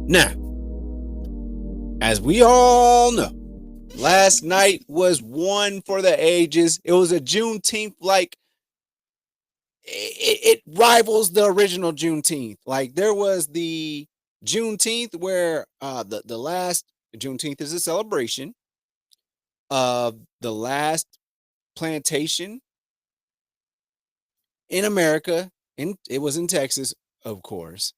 Now, as we all know, last night was one for the ages. It was a Juneteenth like it rivals the original Juneteenth. Like there was the Juneteenth where the last Juneteenth is a celebration of the last plantation in America. And it was in Texas, of course.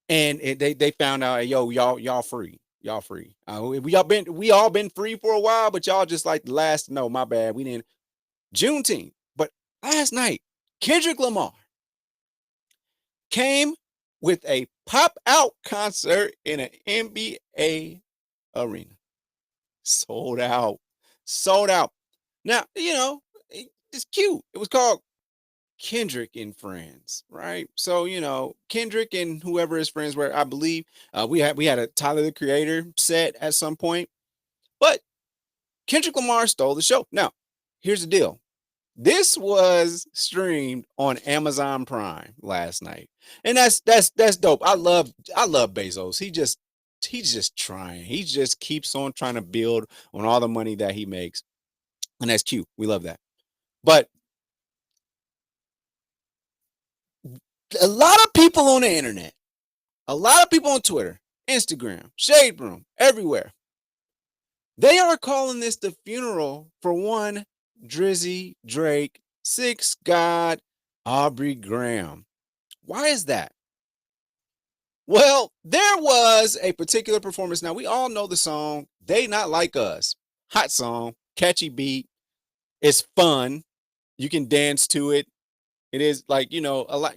And they found out, yo, y'all free. Y'all free. We all been free for a while, but y'all just like the last. No, my bad. We didn't Juneteenth. But last night, Kendrick Lamar came with a pop out concert in an NBA arena. Sold out. Sold out. Now, it's cute. It was called Kendrick and Friends, right? So, Kendrick and whoever his friends were, I believe, we had a Tyler the Creator set at some point, but Kendrick Lamar stole the show. Now, here's the deal. This was streamed on Amazon Prime last night. And that's dope. I love Bezos. He's just trying. He just keeps on trying to build on all the money that he makes. And that's cute. We love that. But a lot of people on the internet, a lot of people on Twitter, Instagram, Shade Room, everywhere, they are calling this the funeral for one Drizzy Drake, Six God, Aubrey Graham. Why is that? Well, there was a particular performance. Now, we all know the song, They Not Like Us. Hot song, catchy beat. It's fun. You can dance to it. It is like, a lot,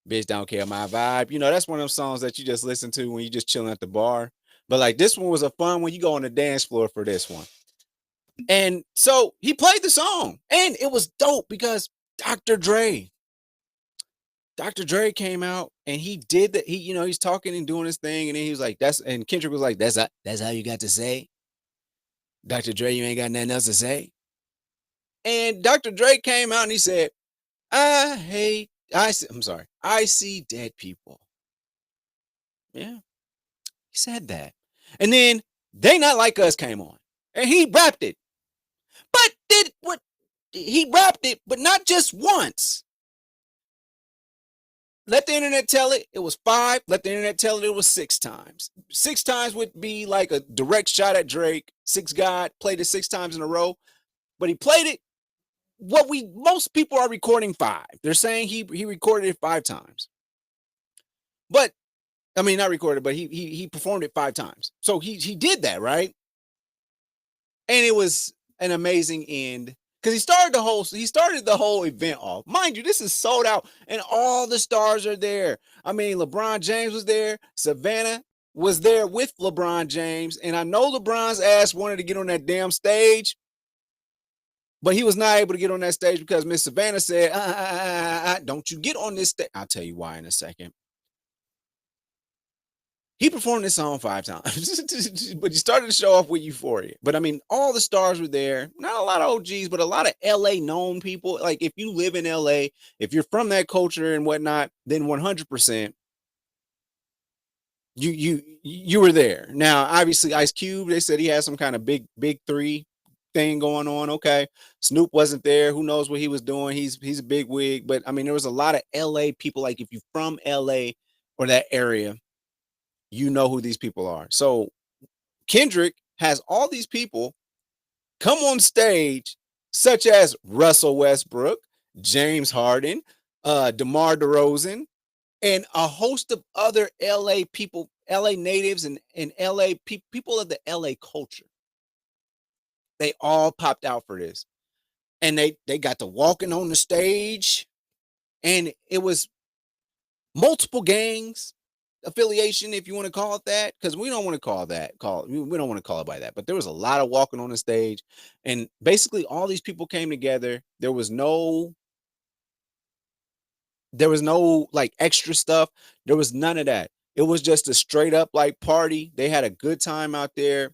bitch don't care my vibe. That's one of those songs that you just listen to when you just chilling at the bar. But like this one was a fun when you go on the dance floor for this one. And so he played the song and it was dope because Dr. Dre, Dr. Dre came out and he did that. He's talking and doing his thing. And then he was like, and Kendrick was like, that's how you got to say, Dr. Dre, you ain't got nothing else to say. And Dr. Dre came out and he said, I'm sorry. I see dead people. Yeah, he said that. And then They Not Like Us came on. And he rapped it. But did what he rapped it, but not just once. Let the internet tell it, it was 5. Let the internet tell it was 6 times. 6 times would be like a direct shot at Drake. Six God played it 6 times in a row. But he played it most people are recording 5. They're saying he recorded it 5 times. But I mean, not recorded, but he performed it 5 times. So he did that, right? And it was an amazing end because he started the whole event off. Mind you, this is sold out, and all the stars are there. I mean, LeBron James was there, Savannah was there with LeBron James, and I know LeBron's ass wanted to get on that damn stage, but he was not able to get on that stage because Miss Savannah said, "Don't you get on this stage." I'll tell you why in a second. He performed this song 5 times, but he started to show off with Euphoria. But I mean, all the stars were there. Not a lot of OGs, but a lot of LA known people. Like if you live in LA, if you're from that culture and whatnot, then 100% you were there. Now, obviously, Ice Cube, they said he had some kind of big three thing going on. Okay, Snoop wasn't there. Who knows what he was doing? He's a big wig, but I mean, there was a lot of LA people. Like if you're from LA or that area, you know who these people are. So Kendrick has all these people come on stage, such as Russell Westbrook, James Harden, DeMar DeRozan, and a host of other LA people, LA natives, and LA people of the LA culture. They all popped out for this. And they got to walking on the stage, and it was multiple gangs affiliation, if you want to call it that, because we don't want to we don't want to call it by that. But there was a lot of walking on the stage, and basically all these people came together. There was no like extra stuff. There was none of that. It was just a straight up like party. They had a good time out there,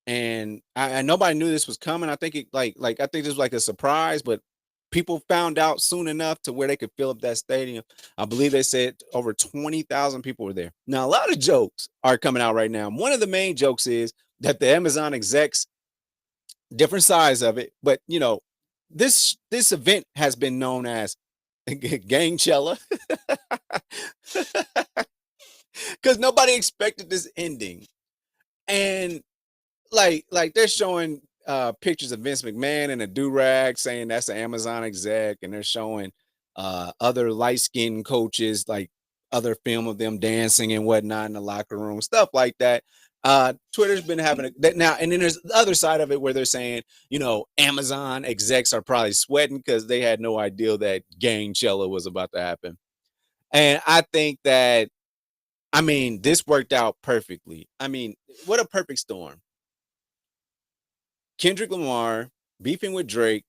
and nobody knew this was coming. I think it like I think this was like a surprise, but People found out soon enough to where they could fill up that stadium. I believe they said over 20,000 people were there. Now, a lot of jokes are coming out right now. One of the main jokes is that the Amazon execs, different size of it, but this event has been known as Gangchella because nobody expected this ending. And like they're showing pictures of Vince McMahon in a do-rag saying that's an Amazon exec, and they're showing other light-skinned coaches, like other film of them dancing and whatnot in the locker room, stuff like that. Twitter's been having that now, and then there's the other side of it where they're saying, Amazon execs are probably sweating because they had no idea that Gangchella was about to happen. And I think that, this worked out perfectly. What a perfect storm. Kendrick Lamar beefing with Drake.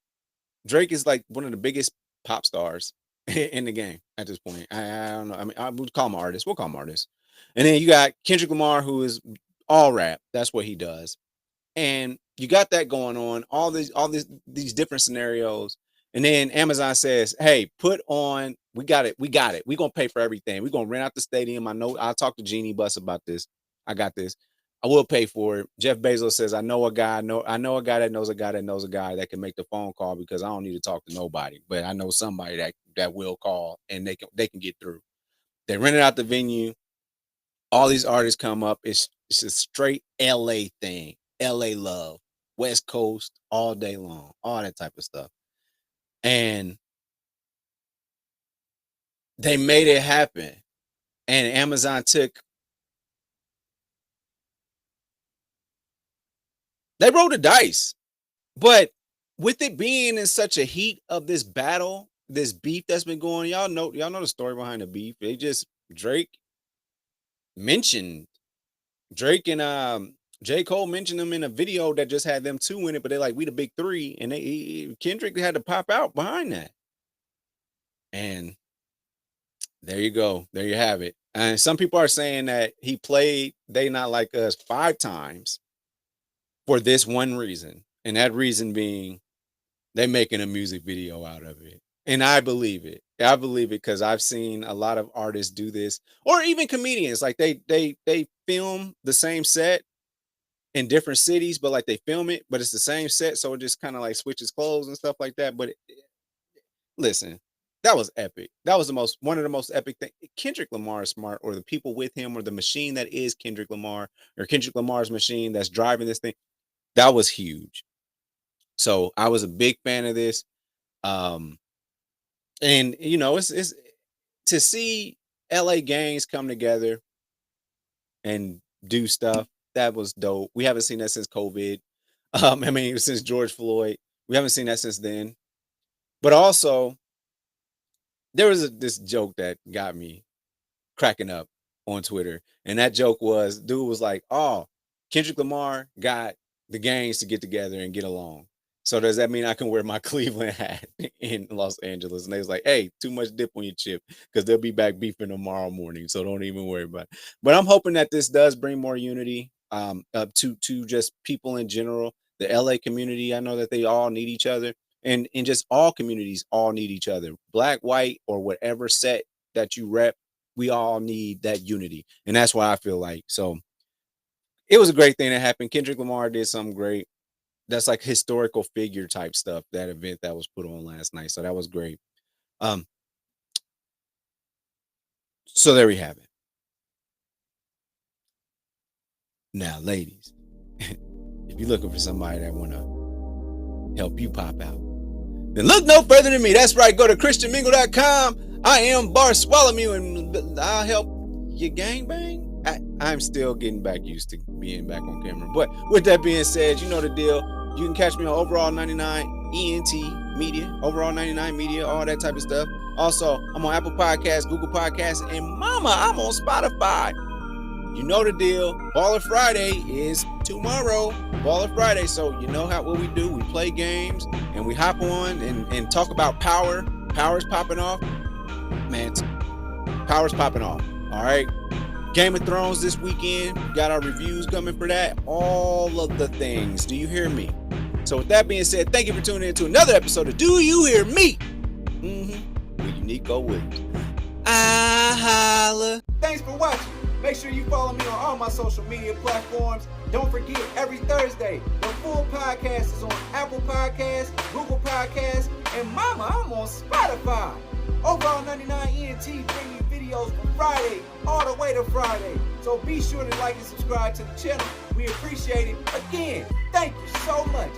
Drake is like one of the biggest pop stars in the game at this point. I don't know. I would call him artist. We'll call him artist. And then you got Kendrick Lamar, who is all rap. That's what he does. And you got that going on, all these different scenarios. And then Amazon says, hey, we got it. We're going to pay for everything. We're going to rent out the stadium. I know I'll talk to Jeannie Buss about this. I got this. I will pay for it. Jeff Bezos says, I know a guy that knows a guy that knows a guy that can make the phone call because I don't need to talk to nobody, but I know somebody that will call and they can get through. They rented out the venue. All these artists come up. It's a straight LA thing. LA love. West Coast all day long. All that type of stuff. And they made it happen. And Amazon they rolled the dice. But with it being in such a heat of this battle, this beef that's been going, y'all know the story behind the beef. Drake and J. Cole mentioned them in a video that just had them two in it, but they're like, we the big three, and Kendrick had to pop out behind that. And there you go. There you have it. And some people are saying that he played They Not Like Us 5 times for this one reason. And that reason being they're making a music video out of it. And I believe it. I believe it because I've seen a lot of artists do this, or even comedians. Like they film the same set in different cities, but like they film it, but it's the same set. So it just kind of like switches clothes and stuff like that. But listen, that was epic. That was one of the most epic things. Kendrick Lamar is smart, or the people with him, or the machine that is Kendrick Lamar, or Kendrick Lamar's machine that's driving this thing. That was huge. So I was a big fan of this. And it's to see LA gangs come together and do stuff. That was dope. We haven't seen that since COVID. Since George Floyd. We haven't seen that since then. But also, there was this joke that got me cracking up on Twitter. And that joke was, dude was like, oh, Kendrick Lamar got the gangs to get together and get along. So does that mean I can wear my Cleveland hat in Los Angeles? And they was like, hey, too much dip on your chip because they'll be back beefing tomorrow morning. So don't even worry about it. But I'm hoping that this does bring more unity to just people in general. The LA community, I know that they all need each other. And just all communities all need each other. Black, white, or whatever set that you rep, we all need that unity. And that's why I feel like. So it was a great thing that happened. Kendrick Lamar did something great. That's like historical figure type stuff, that event that was put on last night. So that was great. So there we have it. Now, ladies, if you're looking for somebody that want to help you pop out, then look no further than me. That's right. Go to christianmingle.com. I am Bartholomew, and I'll help you gangbang. I'm still getting back used to being back on camera. But with that being said, you know the deal. You can catch me on Overall 99 ENT Media, Overall 99 Media, all that type of stuff. Also, I'm on Apple Podcasts, Google Podcasts, and mama, I'm on Spotify. You know the deal. Baller Friday is tomorrow. Baller Friday. So you know what we do. We play games and we hop on and talk about power. Power's popping off. Man, power's popping off. All right. Game of Thrones this weekend. Got our reviews coming for that. All of the things. Do you hear me? So So with that being said, thank you for tuning in to another episode of Do You Hear Me? With Nico Williams. I holla. Thanks for watching. Make sure you follow me on all my social media platforms. Don't forget, every Thursday, the full podcast is on Apple Podcasts, Google Podcasts, and mama, I'm on Spotify. Overall 99 ENT bring you videos from Friday all the way to Friday. So be sure to like and subscribe to the channel. We appreciate it. Again, thank you so much.